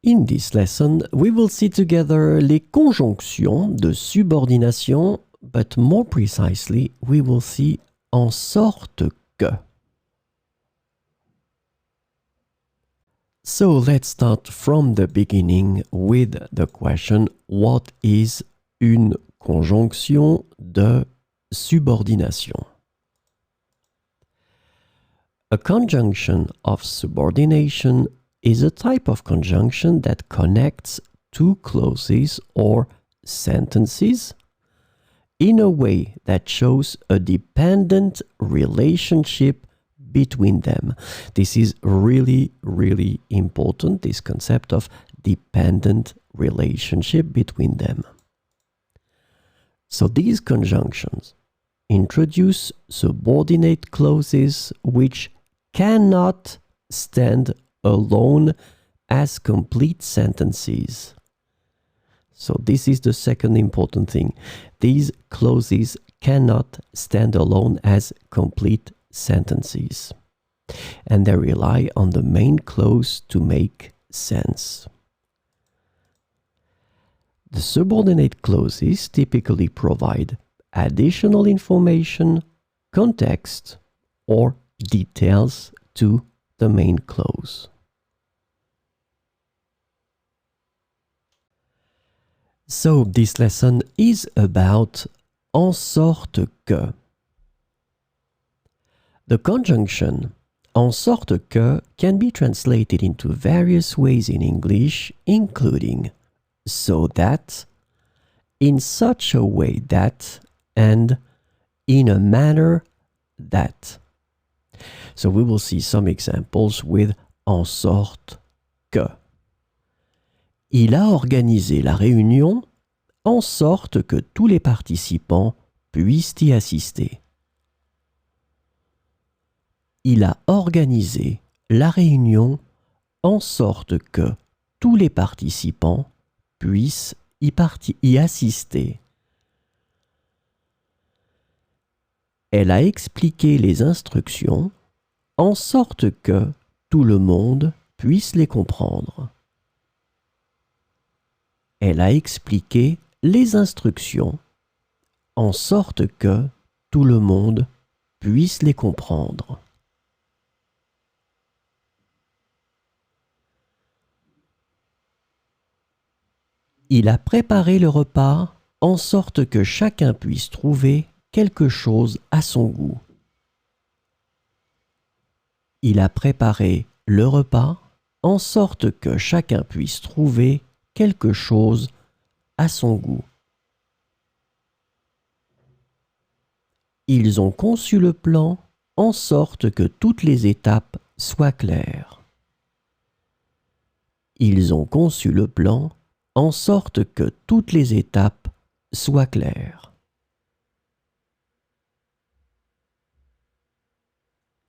In this lesson, we will see together les conjonctions de subordination, but more precisely, we will see en sorte que. So let's start from the beginning with the question, what is une conjonction de subordination? A conjunction of subordination is a type of conjunction that connects two clauses or sentences in a way that shows a dependent relationship between them. This is really, really important, this concept of dependent relationship between them. So these conjunctions introduce subordinate clauses which cannot stand alone as complete sentences. So this is the second important thing. These clauses cannot stand alone as complete sentences, and they rely on the main clause to make sense. The subordinate clauses typically provide additional information, context, or details to the main clause. So this lesson is about en sorte que. The conjunction en sorte que can be translated into various ways in English, including so that, in such a way that, and in a manner that. So we will see some examples with en sorte que. Il a organisé la réunion en sorte que tous les participants puissent y assister. Il a organisé la réunion en sorte que tous les participants puissent y assister. Elle a expliqué les instructions en sorte que tout le monde puisse les comprendre. Elle a expliqué les instructions en sorte que tout le monde puisse les comprendre. Il a préparé le repas en sorte que chacun puisse trouver quelque chose à son goût. Il a préparé le repas en sorte que chacun puisse trouver quelque chose à son goût. Ils ont conçu le plan en sorte que toutes les étapes soient claires. Ils ont conçu le plan en sorte que toutes les étapes soient claires.